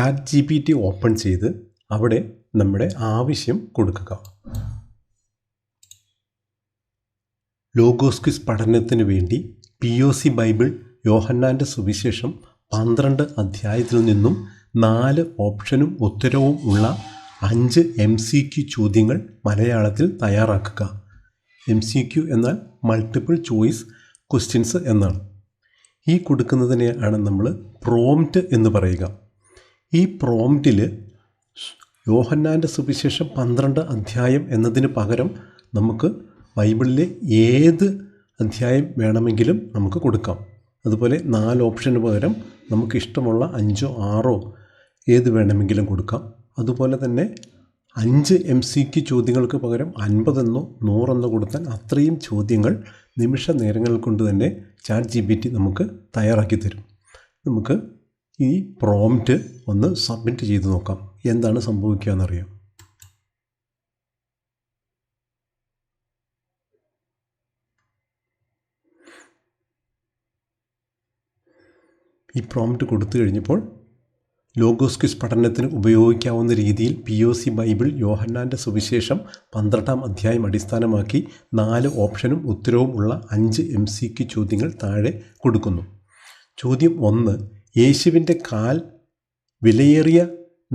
ChatGPT open ചെയ്ത് അവിടെ നമ്മുടെ ആവശ്യം കൊടുക്കുക. ലോഗോസ് ക്വിസ് പഠനത്തിന് വേണ്ടി POC ബൈബിൾ യോഹന്നാൻ്റെ സുവിശേഷം 12 അധ്യായത്തിൽ നിന്നും 4 ഓപ്ഷനും ഉത്തരവും ഉള്ള 5 MCQ ചോദ്യങ്ങൾ മലയാളത്തിൽ തയ്യാറാക്കുക. MCQ എന്നാൽ മൾട്ടിപ്പിൾ ചോയ്സ് ക്വസ്റ്റ്യൻസ് എന്നാണ്. ഈ കൊടുക്കുന്നതിനെയാണ് നമ്മൾ പ്രോംപ്റ്റ് എന്ന് പറയുക. ഈ പ്രോംപ്റ്റിൽ യോഹന്നാൻ്റെ സുവിശേഷം 12 അധ്യായം എന്നതിന് പകരം നമുക്ക് ബൈബിളിലെ ഏത് അധ്യായം വേണമെങ്കിലും നമുക്ക് കൊടുക്കാം. അതുപോലെ 4 ഓപ്ഷന് പകരം നമുക്ക് ഇഷ്ടമുള്ള 5 6 ഏത് വേണമെങ്കിലും കൊടുക്കാം. അതുപോലെ തന്നെ 5 MCQ ചോദ്യങ്ങൾക്ക് പകരം 50 എന്നോ 100 എന്നോ കൊടുത്താൽ അത്രയും ചോദ്യങ്ങൾ നിമിഷ നേരങ്ങൾ കൊണ്ട് തന്നെ ChatGPT നമുക്ക് തയ്യാറാക്കി തരും. നമുക്ക് ഈ പ്രോംപ്റ്റ് ഒന്ന് സബ്മിറ്റ് ചെയ്ത് നോക്കാം, എന്താണ് സംഭവിക്കുക എന്നറിയാം. ഈ പ്രോംപ്റ്റ് കൊടുത്തു കഴിഞ്ഞപ്പോൾ ലോഗോസ് ക്വിസ് പഠനത്തിന് ഉപയോഗിക്കാവുന്ന രീതിയിൽ POC ബൈബിൾ യോഹന്നാൻ്റെ സുവിശേഷം 12 അധ്യായം അടിസ്ഥാനമാക്കി 4 ഓപ്ഷനും ഉത്തരവും ഉള്ള 5 MCQ ചോദ്യങ്ങൾ താഴെ കൊടുക്കുന്നു. ചോദ്യം 1. യേശുവിൻ്റെ കാൽ വിലയേറിയ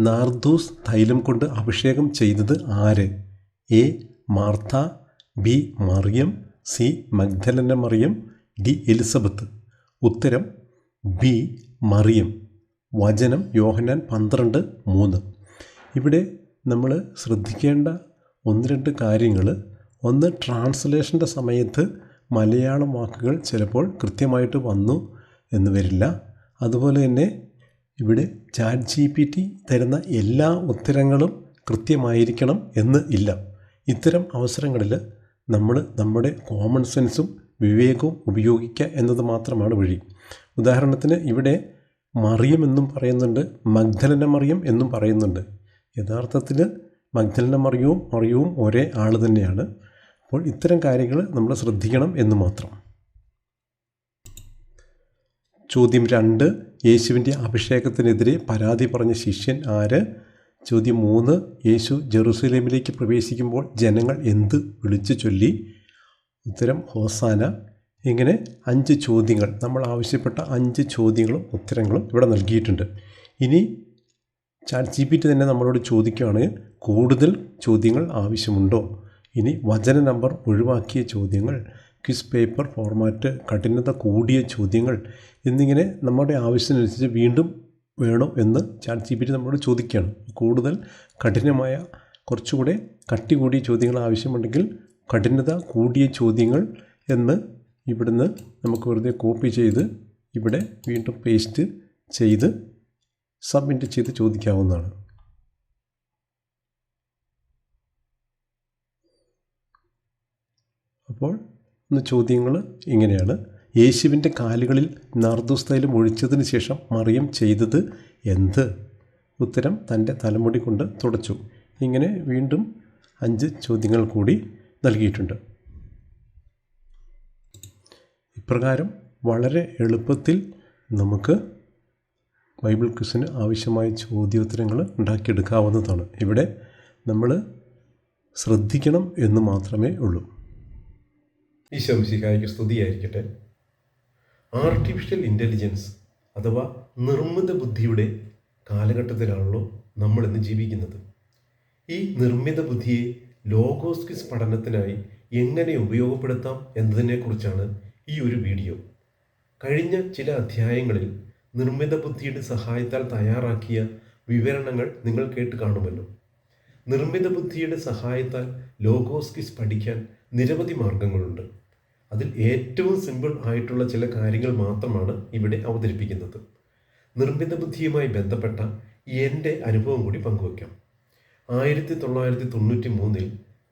നാർദോസ് തൈലം കൊണ്ട് അഭിഷേകം ചെയ്തത് ആര്? A. Martha, B. Mariam, C. Magdalene Mariam, D. Elizabeth. ഉത്തരം B. മറിയം. വചനം യോഹന്നാൻ 12:3. ഇവിടെ നമ്മൾ ശ്രദ്ധിക്കേണ്ട 1-2 കാര്യങ്ങൾ. ഒന്ന്, ട്രാൻസ്ലേഷൻ്റെ സമയത്ത് മലയാളം വാക്കുകൾ ചിലപ്പോൾ കൃത്യമായിട്ട് വന്നു എന്ന് വരില്ല. അതുപോലെ തന്നെ ഇവിടെ ChatGPT തരുന്ന എല്ലാ ഉത്തരങ്ങളും കൃത്യമായിരിക്കണം എന്ന് ഇല്ല. ഇത്തരം അവസരങ്ങളിൽ നമ്മൾ നമ്മുടെ കോമൺ സെൻസും വിവേകവും ഉപയോഗിക്കുക എന്നത് മാത്രമാണ് വഴി. ഉദാഹരണത്തിന് ഇവിടെ മറിയം എന്നും പറയുന്നുണ്ട്, മഗ്ദലന മറിയം എന്നും പറയുന്നുണ്ട്. യഥാർത്ഥത്തിൽ മഗ്ദലന മറിയവും ഒരേ ആൾ തന്നെയാണ്. അപ്പോൾ ഇത്തരം കാര്യങ്ങൾ നമ്മൾ ശ്രദ്ധിക്കണം എന്ന് മാത്രം. ചോദ്യം 2. യേശുവിൻ്റെ അഭിഷേകത്തിനെതിരെ പരാതി പറഞ്ഞ ശിഷ്യൻ ആര്? ചോദ്യം 3. യേശു ജെറുസലേമിലേക്ക് പ്രവേശിക്കുമ്പോൾ ജനങ്ങൾ എന്ത് വിളിച്ചു ചൊല്ലി? ഉത്തരം ഹോസാന. ഇങ്ങനെ 5 ചോദ്യങ്ങൾ, നമ്മൾ ആവശ്യപ്പെട്ട 5 ചോദ്യങ്ങളും ഉത്തരങ്ങളും ഇവിടെ നൽകിയിട്ടുണ്ട്. ഇനി ChatGPT തന്നെ നമ്മളോട് ചോദിക്കുകയാണ്, കൂടുതൽ ചോദ്യങ്ങൾ ആവശ്യമുണ്ടോ? ഇനി വചന നമ്പർ ഒഴിവാക്കിയ ചോദ്യങ്ങൾ, ക്വിസ് പേപ്പർ ഫോർമാറ്റ്, കഠിനത കൂടിയ ചോദ്യങ്ങൾ എന്നിങ്ങനെ നമ്മുടെ ആവശ്യത്തിനനുസരിച്ച് വീണ്ടും വേണോ എന്ന് ChatGPT നമ്മളോട് ചോദിക്കുകയാണ്. കൂടുതൽ കഠിനമായ, കുറച്ചുകൂടെ കട്ടി കൂടിയ ചോദ്യങ്ങൾ ആവശ്യമുണ്ടെങ്കിൽ കഠിനത കൂടിയ ചോദ്യങ്ങൾ എന്ന് ഇവിടുന്ന് നമുക്ക് വെറുതെ കോപ്പി ചെയ്ത് ഇവിടെ വീണ്ടും പേസ്റ്റ് ചെയ്ത് സബ്മിറ്റ് ചെയ്ത് ചോദിക്കാവുന്നതാണ്. അപ്പോൾ ചോദ്യങ്ങൾ ഇങ്ങനെയാണ്. യേശുവിൻ്റെ കാലുകളിൽ നാർദോസ് തൈലം ഒഴിച്ചതിന് ശേഷം മറിയം ചെയ്തത് എന്ത്? ഉത്തരം തൻ്റെ തലമുടി കൊണ്ട് തുടച്ചു. ഇങ്ങനെ വീണ്ടും 5 ചോദ്യങ്ങൾ കൂടി നൽകിയിട്ടുണ്ട്. ഇപ്രകാരം വളരെ എളുപ്പത്തിൽ നമുക്ക് ബൈബിൾ ക്വിസിന് ആവശ്യമായ ചോദ്യോത്തരങ്ങൾ ഉണ്ടാക്കിയെടുക്കാവുന്നതാണ്. ഇവിടെ നമ്മൾ ശ്രദ്ധിക്കണം എന്ന് മാത്രമേ ഉള്ളൂ. ഈശോ മിശിഹായ്ക്ക് സ്തുതിയായിരിക്കട്ടെ. ആർട്ടിഫിഷ്യൽ ഇൻ്റലിജൻസ് അഥവാ നിർമ്മിത ബുദ്ധിയുടെ കാലഘട്ടത്തിലാണല്ലോ നമ്മളിന്ന് ജീവിക്കുന്നത്. ഈ നിർമ്മിത ബുദ്ധിയെ ലോഗോസ് ക്വിസ് പഠനത്തിനായി എങ്ങനെ ഉപയോഗപ്പെടുത്താം എന്നതിനെക്കുറിച്ചാണ് ഈ ഒരു വീഡിയോ. കഴിഞ്ഞ ചില അധ്യായങ്ങളിൽ നിർമ്മിത ബുദ്ധിയുടെ സഹായത്താൽ തയ്യാറാക്കിയ വിവരണങ്ങൾ നിങ്ങൾ കേട്ട് കാണുമല്ലോ. നിർമ്മിത ബുദ്ധിയുടെ സഹായത്താൽ ലോഗോസ് ക്വിസ് പഠിക്കാൻ നിരവധി മാർഗങ്ങളുണ്ട്. അതിൽ ഏറ്റവും സിമ്പിൾ ആയിട്ടുള്ള ചില കാര്യങ്ങൾ മാത്രമാണ് ഇവിടെ അവതരിപ്പിക്കുന്നത്. നിർമ്മിത ബുദ്ധിയുമായി ബന്ധപ്പെട്ട എൻ്റെ അനുഭവം കൂടി പങ്കുവയ്ക്കാം. 1993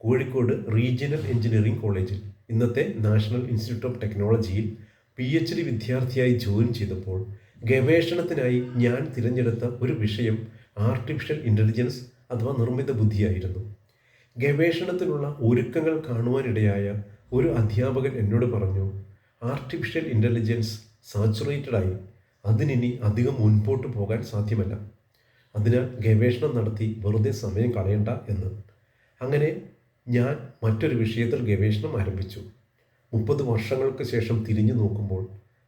കോഴിക്കോട് റീജിയണൽ എഞ്ചിനീയറിംഗ് കോളേജിൽ, ഇന്നത്തെ നാഷണൽ ഇൻസ്റ്റിറ്റ്യൂട്ട് ഓഫ് ടെക്നോളജിയിൽ PhD വിദ്യാർത്ഥിയായി ജോയിൻ ചെയ്തപ്പോൾ ഗവേഷണത്തിനായി ഞാൻ തിരഞ്ഞെടുത്ത ഒരു വിഷയം ആർട്ടിഫിഷ്യൽ ഇൻ്റലിജൻസ് അഥവാ നിർമ്മിത ബുദ്ധിയായിരുന്നു. ഗവേഷണത്തിനുള്ള ഒരുക്കങ്ങൾ കാണുവാനിടയായ ഒരു അധ്യാപകൻ എന്നോട് പറഞ്ഞു, ആർട്ടിഫിഷ്യൽ ഇൻ്റലിജൻസ് സാച്ചുറേറ്റഡായി, അതിനി അധികം മുൻപോട്ട് പോകാൻ സാധ്യമല്ല. അതിനാൽ ഗവേഷണം നടത്തി വെറുതെ സമയം കളയണ്ട എന്ന്. അങ്ങനെ ഞാൻ മറ്റൊരു വിഷയത്തിൽ ഗവേഷണം ആരംഭിച്ചു. 30 വർഷങ്ങൾക്ക് ശേഷം തിരിഞ്ഞു നോക്കുമ്പോൾ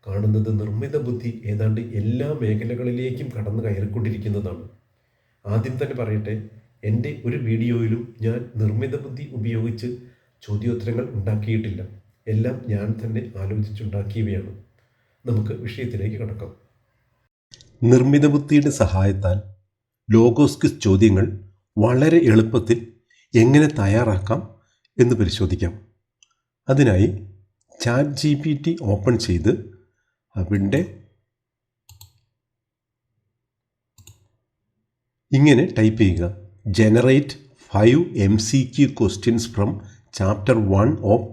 കാണുന്നത് നിർമ്മിത ബുദ്ധി ഏതാണ്ട് എല്ലാ മേഖലകളിലേക്കും കടന്നു കയറിക്കൊണ്ടിരിക്കുന്നതാണ്. ആദ്യം തന്നെ പറയട്ടെ, എൻ്റെ ഒരു വീഡിയോയിലും ഞാൻ നിർമ്മിത ബുദ്ധി ഉപയോഗിച്ച് ചോദ്യോത്തരങ്ങൾ ഉണ്ടാക്കിയിട്ടില്ല. എല്ലാം ഞാൻ തന്നെ ആലോചിച്ചുണ്ടാക്കിയവയാണ്. നമുക്ക് വിഷയത്തിലേക്ക് കടക്കാം. നിർമ്മിത ബുദ്ധിയുടെ സഹായത്താൽ ലോഗോസ് ക്വിസ് ചോദ്യങ്ങൾ വളരെ എളുപ്പത്തിൽ എങ്ങനെ തയ്യാറാക്കാം എന്ന് പരിശോധിക്കാം. അതിനായി ChatGPT ഓപ്പൺ ചെയ്ത് അവിടെ ഇങ്ങനെ ടൈപ്പ് ചെയ്യുക: generate 5 MCQ questions from chapter 1 of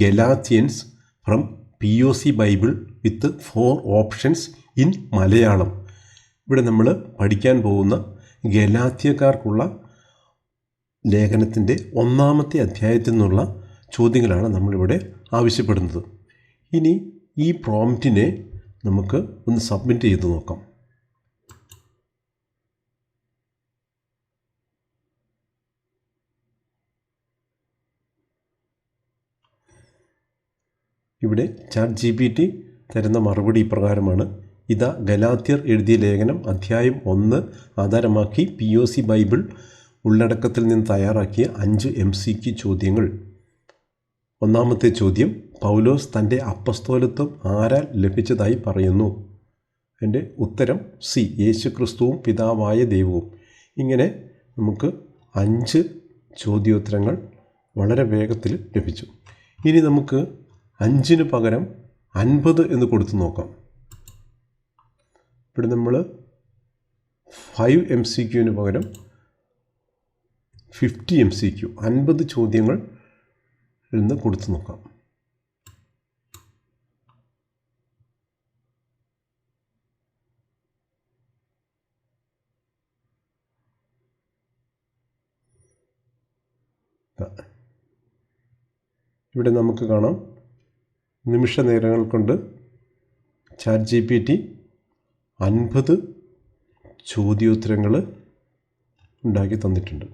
Galatians from POC Bible with 4 options in Malayalam. ഇവിടെ നമ്മൾ പഠിക്കാൻ പോകുന്ന ഗലാത്യക്കാർക്കുള്ള ലേഖനത്തിൻ്റെ 1-ാമത്തെ അധ്യായത്തിൽ നിന്നുള്ള ചോദ്യങ്ങളാണ് നമ്മളിവിടെ ആവശ്യപ്പെടുന്നത്. ഇനി ഈ പ്രോംപ്റ്റിനെ നമുക്ക് ഒന്ന് സബ്മിറ്റ് ചെയ്ത് നോക്കാം. ഇവിടെ ChatGPT തരുന്ന മറുപടി ഇപ്രകാരമാണ്: ഇതാ ഗലാത്യർ എഴുതിയ ലേഖനം അധ്യായം 1 ആധാരമാക്കി POC ബൈബിൾ ഉള്ളടക്കത്തിൽ നിന്ന് തയ്യാറാക്കിയ 5 MCQ ചോദ്യങ്ങൾ. 1-ാമത്തെ ചോദ്യം: പൗലോസ് തൻ്റെ അപ്പസ്തോലത്വം ആരാൽ ലഭിച്ചതായി പറയുന്നു? എൻ്റെ ഉത്തരം സി, യേശുക്രിസ്തുവും പിതാവായ ദൈവവും. ഇങ്ങനെ നമുക്ക് 5 ചോദ്യോത്തരങ്ങൾ വളരെ വേഗത്തിൽ ലഭിച്ചു. ഇനി നമുക്ക് 5-ന് പകരം 50 എന്ന് കൊടുത്തു നോക്കാം. ഇവിടെ നമ്മൾ 5 MCQന് പകരം 50 MCQ 50 ചോദ്യങ്ങൾ എന്ന് കൊടുത്തു നോക്കാം. ഇവിടെ നമുക്ക് കാണാം, നിമിഷ നേരങ്ങൾ കൊണ്ട് ChatGPT 50 ചോദ്യോത്തരങ്ങൾ ഉണ്ടാക്കി തന്നിട്ടുണ്ട്.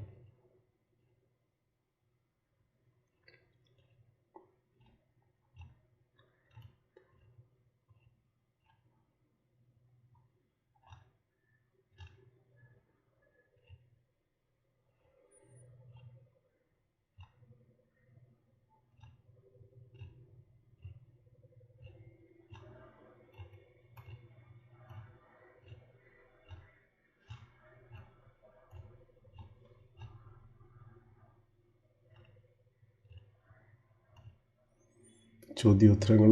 ചോദ്യോത്തരങ്ങൾ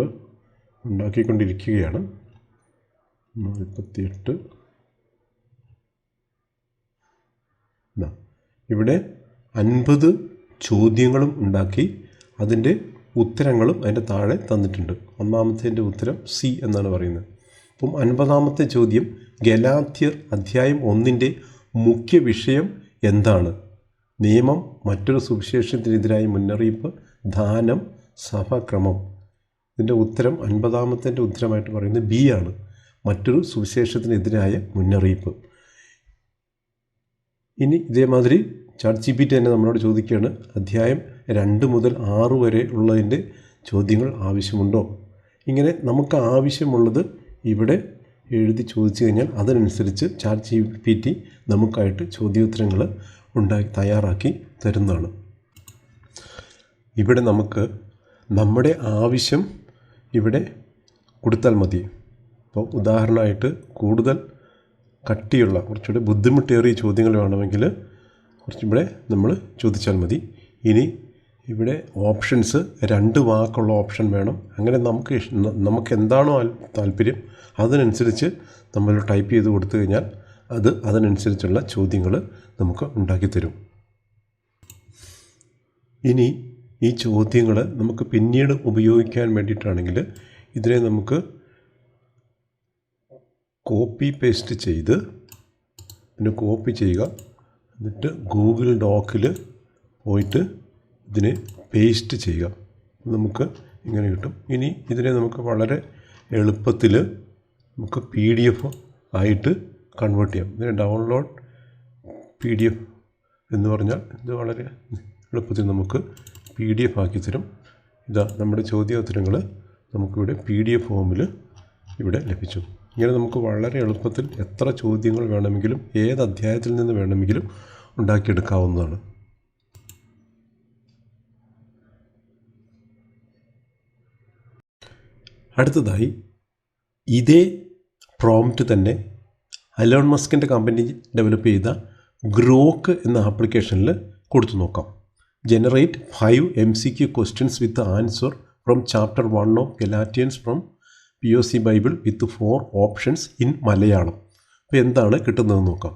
ഉണ്ടാക്കിക്കൊണ്ടിരിക്കുകയാണ്. 48. ഇവിടെ 50 ചോദ്യങ്ങളും ഉണ്ടാക്കി അതിൻ്റെ ഉത്തരങ്ങളും അതിൻ്റെ താഴെ തന്നിട്ടുണ്ട്. 1-ാമത്തേൻ്റെ ഉത്തരം സി എന്നാണ് പറയുന്നത്. അപ്പം 50-ാമത്തെ ചോദ്യം: ഗലാത്യർ അധ്യായം 1-ൻ്റെ മുഖ്യ വിഷയം എന്താണ്? നിയമം, മറ്റൊരു സുവിശേഷത്തിനെതിരായ മുന്നറിയിപ്പ്, ദാനം, സഭാക്രമം. ഇതിൻ്റെ ഉത്തരം 50-ാമത്തേൻ്റെ ഉത്തരമായിട്ട് പറയുന്നത് ബി ആണ്, മറ്റൊരു സുവിശേഷത്തിനെതിരായ മുന്നറിയിപ്പ്. ഇനി ഇതേമാതിരി ChatGPT തന്നെ നമ്മളോട് ചോദിക്കുകയാണ്: അധ്യായം 2 മുതൽ 6 വരെ ഉള്ളതിൻ്റെ ചോദ്യങ്ങൾ ആവശ്യമുണ്ടോ? ഇങ്ങനെ നമുക്ക് ആവശ്യമുള്ളത് ഇവിടെ എഴുതി ചോദിച്ചു കഴിഞ്ഞാൽ അതിനനുസരിച്ച് ChatGPT നമുക്കായിട്ട് ചോദ്യോത്തരങ്ങൾ തയ്യാറാക്കി തരുന്നതാണ്. ഇവിടെ നമുക്ക് നമ്മുടെ ആവശ്യം ഇവിടെ കൊടുത്താൽ മതി. അപ്പോൾ ഉദാഹരണമായിട്ട് കൂടുതൽ കട്ടിയുള്ള കുറച്ചുകൂടെ ബുദ്ധിമുട്ടേറിയ ചോദ്യങ്ങൾ വേണമെങ്കിൽ കുറച്ചുകൂടെ നമ്മൾ ചോദിച്ചാൽ മതി. ഇനി ഇവിടെ ഓപ്ഷൻസ് 2 വാക്കുള്ള ഓപ്ഷൻ വേണം. അങ്ങനെ നമുക്ക് എന്താണോ താല്പര്യം അതിനനുസരിച്ച് നമ്മൾ ടൈപ്പ് ചെയ്ത് കൊടുത്തു കഴിഞ്ഞാൽ അതിനനുസരിച്ചുള്ള ചോദ്യങ്ങൾ നമുക്ക് ഉണ്ടാക്കിത്തരും. ഇനി ഈ ചോദ്യങ്ങൾ നമുക്ക് പിന്നീട് ഉപയോഗിക്കാൻ വേണ്ടിയിട്ടാണെങ്കിൽ ഇതിനെ നമുക്ക് കോപ്പി പേസ്റ്റ് ചെയ്ത് പിന്നെ കോപ്പി ചെയ്യുക, എന്നിട്ട് ഗൂഗിൾ ഡോക്കിൽ പോയിട്ട് ഇതിനെ പേസ്റ്റ് ചെയ്യുക. നമുക്ക് ഇങ്ങനെ കിട്ടും. ഇനി ഇതിനെ നമുക്ക് വളരെ എളുപ്പത്തിൽ നമുക്ക് PDF ആയിട്ട് കൺവേർട്ട് ചെയ്യാം. ഇതിനെ ഡൗൺലോഡ് PDF എന്ന് പറഞ്ഞാൽ ഇത് വളരെ എളുപ്പത്തിൽ നമുക്ക് PDF ആക്കി തരും. ഇതാ നമ്മുടെ ചോദ്യോത്തരങ്ങൾ നമുക്കിവിടെ PDF ഫോമിൽ ഇവിടെ ലഭിച്ചു. ഇങ്ങനെ നമുക്ക് വളരെ എളുപ്പത്തിൽ എത്ര ചോദ്യങ്ങൾ വേണമെങ്കിലും ഏത് അധ്യായത്തിൽ നിന്ന് വേണമെങ്കിലും ഉണ്ടാക്കിയെടുക്കാവുന്നതാണ്. അടുത്തതായി ഇതേ പ്രോംപ്റ്റ് തന്നെ എലോൺ മസ്കിൻ്റെ കമ്പനി ഡെവലപ്പ് ചെയ്ത ഗ്രോക്ക് എന്ന ആപ്ലിക്കേഷനിൽ കൊടുത്തു നോക്കാം. Generate 5 MCQ questions with answer from chapter 1 of Galatians from POC Bible with 4 options in Malayalam. അപ്പോൾ എന്താണ് കിട്ടുന്നതെന്ന് നോക്കാം.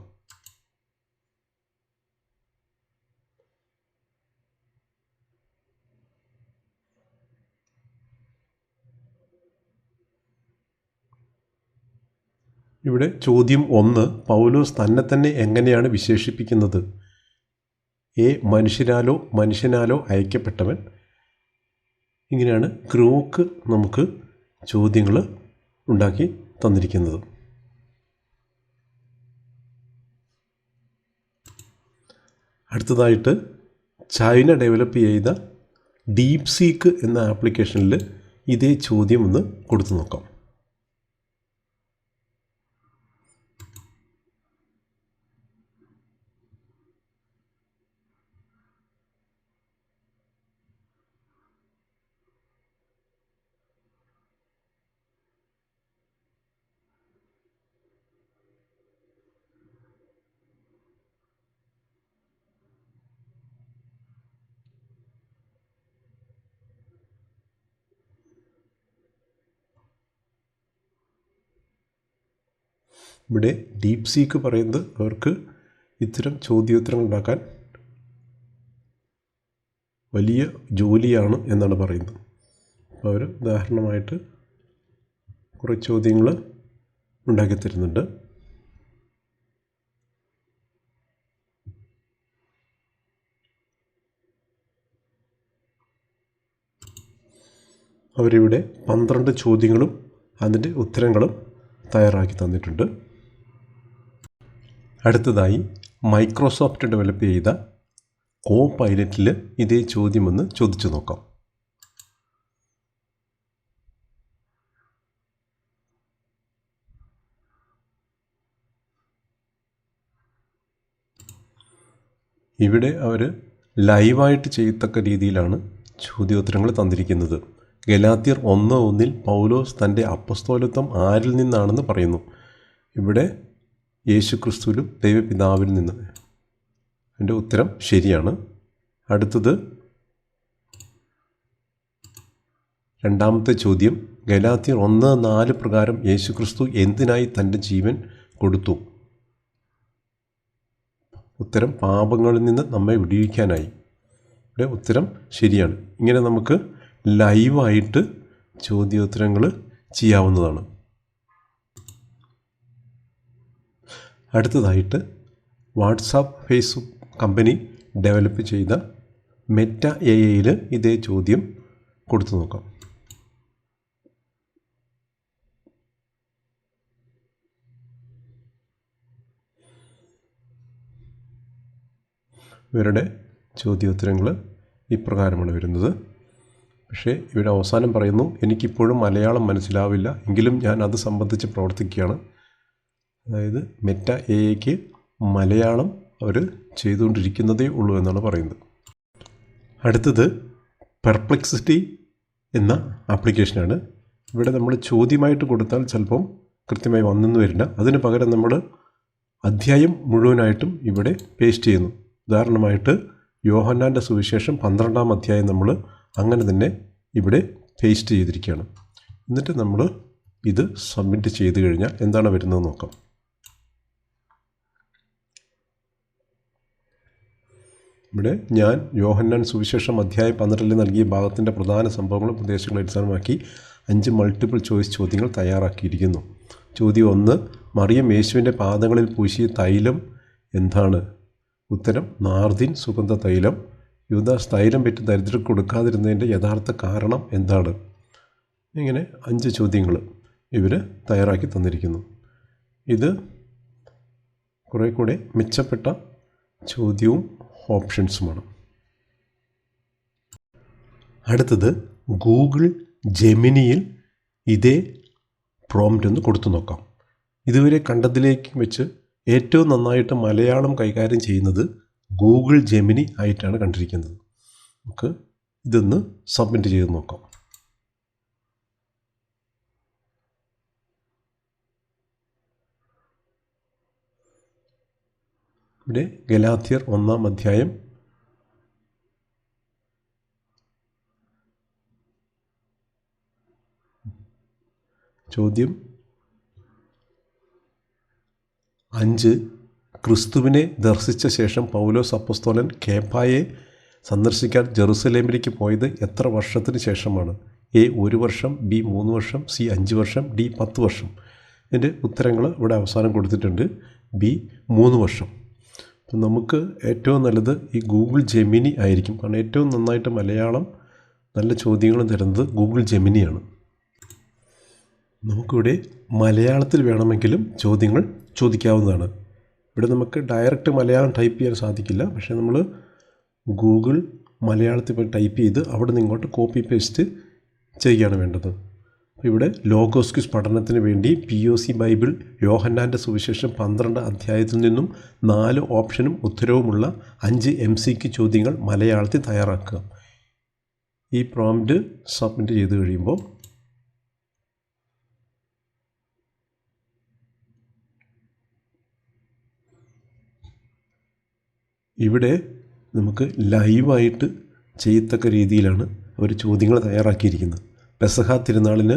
ഇവിടെ ചോദ്യം 1, പൗലോസ് തന്നെ എങ്ങനെയാണ് വിശേഷിപ്പിക്കുന്നത്? എ, മനുഷ്യനാലോ അയക്കപ്പെട്ടവൻ. ഇങ്ങനെയാണ് ഗ്രോക്ക് നമുക്ക് ചോദ്യങ്ങൾ ഉണ്ടാക്കി തന്നിരിക്കുന്നത്. അടുത്തതായിട്ട് ചൈന ഡെവലപ്പ് ചെയ്ത ഡീപ്സീക്ക് എന്ന ആപ്ലിക്കേഷനിൽ ഇതേ ചോദ്യം ഒന്ന് കൊടുത്തു നോക്കാം. ഇവിടെ ഡീപ്സീക്ക് പറയുന്നത് അവർക്ക് ഇത്തരം ചോദ്യോത്തരങ്ങൾ ഉണ്ടാക്കാൻ വലിയ ജോലിയാണ് എന്നാണ് പറയുന്നത്. അപ്പോൾ അവർ ഉദാഹരണമായിട്ട് കുറേ ചോദ്യങ്ങൾ ഉണ്ടാക്കി തരുന്നുണ്ട്. അവരിവിടെ 12 ചോദ്യങ്ങളും അതിൻ്റെ ഉത്തരങ്ങളും തയ്യാറാക്കി തന്നിട്ടുണ്ട്. അടുത്തതായി മൈക്രോസോഫ്റ്റ് ഡെവലപ്പ് ചെയ്ത കോപൈലറ്റിൽ ഇതേ ചോദ്യമൊന്ന് ചോദിച്ചു നോക്കാം. ഇവിടെ അവർ ലൈവായിട്ട് ചെയ്യത്തക്ക രീതിയിലാണ് ചോദ്യോത്തരങ്ങൾ തന്നിരിക്കുന്നത്. ഗലാത്യർ 1:1 പൗലോസ് തൻ്റെ അപ്പസ്തോലത്വം ആരിൽ നിന്നാണെന്ന് പറയുന്നു. ഇവിടെ യേശുക്രിസ്തുവിലും ദൈവപിതാവിൽ നിന്ന്. എൻ്റെ ഉത്തരം ശരിയാണ്. അടുത്തത് രണ്ടാമത്തെ ചോദ്യം, ഗലാത്യർ 1:4 പ്രകാരം യേശുക്രിസ്തു എന്തിനായി തൻ്റെ ജീവൻ കൊടുത്തു? ഉത്തരം പാപങ്ങളിൽ നിന്ന് നമ്മെ വിടുവിക്കാനായി. ഇവിടെ ഉത്തരം ശരിയാണ്. ഇങ്ങനെ നമുക്ക് ലൈവായിട്ട് ചോദ്യോത്തരങ്ങൾ ചെയ്യാവുന്നതാണ്. അടുത്തതായിട്ട് വാട്സാപ്പ് ഫേസ്ബുക്ക് കമ്പനി ഡെവലപ്പ് ചെയ്ത മെറ്റ AI ഇതേ ചോദ്യം കൊടുത്തു നോക്കാം. ഇവരുടെ ചോദ്യോത്തരങ്ങൾ ഇപ്രകാരമാണ് വരുന്നത്. പക്ഷേ ഇവിടെ അവസാനം പറയുന്നു, എനിക്കിപ്പോഴും മലയാളം മനസ്സിലാവില്ല, എങ്കിലും ഞാൻ അത് സംബന്ധിച്ച് പ്രവർത്തിക്കുകയാണ്. അതായത് മെറ്റ AIക്ക് മലയാളം അവർ ചെയ്തുകൊണ്ടിരിക്കുന്നതേ ഉള്ളൂ എന്നാണ് പറയുന്നത്. അടുത്തത് പെർപ്ലെക്സിറ്റി എന്ന ആപ്ലിക്കേഷനാണ്. ഇവിടെ നമ്മൾ ചോദ്യമായിട്ട് കൊടുത്താൽ ചിലപ്പം കൃത്യമായി വന്നെന്ന് വരില്ല. അതിന് പകരം നമ്മൾ അധ്യായം മുഴുവനായിട്ടും ഇവിടെ പേസ്റ്റ് ചെയ്യുന്നു. ഉദാഹരണമായിട്ട് യോഹന്നാൻ്റെ സുവിശേഷം 12-ാം അധ്യായം നമ്മൾ അങ്ങനെ തന്നെ ഇവിടെ പേസ്റ്റ് ചെയ്തിരിക്കുകയാണ്. എന്നിട്ട് നമ്മൾ ഇത് സബ്മിറ്റ് ചെയ്ത് കഴിഞ്ഞാൽ എന്താണ് വരുന്നത് നോക്കാം. ഇവിടെ ഞാൻ യോഹന്നാൻ സുവിശേഷം അധ്യായം 12 നൽകിയ ഭാഗത്തിൻ്റെ പ്രധാന സംഭവങ്ങളും ഉപദേശങ്ങളും അടിസ്ഥാനമാക്കി 5 മൾട്ടിപ്പിൾ ചോയ്സ് ചോദ്യങ്ങൾ തയ്യാറാക്കിയിരിക്കുന്നു. ചോദ്യം 1, മറിയം യേശുവിൻ്റെ പാദങ്ങളിൽ പൂശിയ തൈലം എന്താണ്? ഉത്തരം നാർദിൻ സുഗന്ധ തൈലം. യൂദാസ് തൈലം പെറ്റ് ദരിദ്രർക്ക് കൊടുക്കാതിരുന്നതിൻ്റെ യഥാർത്ഥ കാരണം എന്താണ്? ഇങ്ങനെ 5 ചോദ്യങ്ങൾ ഇവർ തയ്യാറാക്കി തന്നിരിക്കുന്നു. ഇത് കുറേ കൂടെ മെച്ചപ്പെട്ട ചോദ്യവും ഓപ്ഷൻസുമാണ്. അടുത്തത് ഗൂഗിൾ ജെമിനിയിൽ ഇതേ പ്രോംപ്റ്റ് ഒന്ന് കൊടുത്തു നോക്കാം. ഇതുവരെ കണ്ടതിലേക്ക് വെച്ച് ഏറ്റവും നന്നായിട്ട് മലയാളം കൈകാര്യം ചെയ്യുന്നത് ഗൂഗിൾ ജെമിനി ആയിട്ടാണ് കണ്ടിരിക്കുന്നത്. നമുക്ക് ഇതൊന്ന് സബ്മിറ്റ് ചെയ്ത് നോക്കാം. ഇവിടെ ഗലാത്യർ 1-ാം അധ്യായം ചോദ്യം 5. ക്രിസ്തുവിനെ ദർശിച്ച ശേഷം പൗലോസ് അപ്പോസ്തലൻ കേഫായെ സന്ദർശിക്കാൻ ജെറുസലേമിലേക്ക് പോയത് എത്ര വർഷത്തിന് ശേഷമാണ്? എ 1 വർഷം, ബി 3 വർഷം, സി 5 വർഷം, ഡി 10 വർഷം. ഇതിൻ്റെ ഉത്തരങ്ങൾ ഇവിടെ അവസാനം കൊടുത്തിട്ടുണ്ട്. ബി 3 വർഷം. അപ്പം നമുക്ക് ഏറ്റവും നല്ലത് ഈ ഗൂഗിൾ ജെമിനി ആയിരിക്കും. കാരണം ഏറ്റവും നന്നായിട്ട് മലയാളം നല്ല ചോദ്യങ്ങൾ തരുന്നത് ഗൂഗിൾ ജെമിനിയാണ്. നമുക്കിവിടെ മലയാളത്തിൽ വേണമെങ്കിലും ചോദ്യങ്ങൾ ചോദിക്കാവുന്നതാണ്. ഇവിടെ നമുക്ക് ഡയറക്റ്റ് മലയാളം ടൈപ്പ് ചെയ്യാൻ സാധിക്കില്ല. പക്ഷേ നമ്മൾ ഗൂഗിൾ മലയാളത്തിൽ പോയി ടൈപ്പ് ചെയ്ത് അവിടെ നിന്ന് ഇങ്ങോട്ട് കോപ്പി പേസ്റ്റ് ചെയ്യുകയാണ് വേണ്ടത്. അപ്പോൾ ഇവിടെ ലോഗോസ് ക്വിസ് പഠനത്തിന് വേണ്ടി POC ബൈബിൾ യോഹന്നാൻ്റെ സുവിശേഷം 12 അധ്യായത്തിൽ നിന്നും 4 ഓപ്ഷനും ഉത്തരവുമുള്ള 5 MCQ ചോദ്യങ്ങൾ മലയാളത്തിൽ തയ്യാറാക്കുക. ഈ പ്രോംപ്റ്റ് സബ്മിറ്റ് ചെയ്ത് കഴിയുമ്പോൾ ഇവിടെ നമുക്ക് ലൈവായിട്ട് ചെയ്യത്തക്ക രീതിയിലാണ് അവർ ചോദ്യങ്ങൾ തയ്യാറാക്കിയിരിക്കുന്നത്. പെസഹ തിരുനാളിന്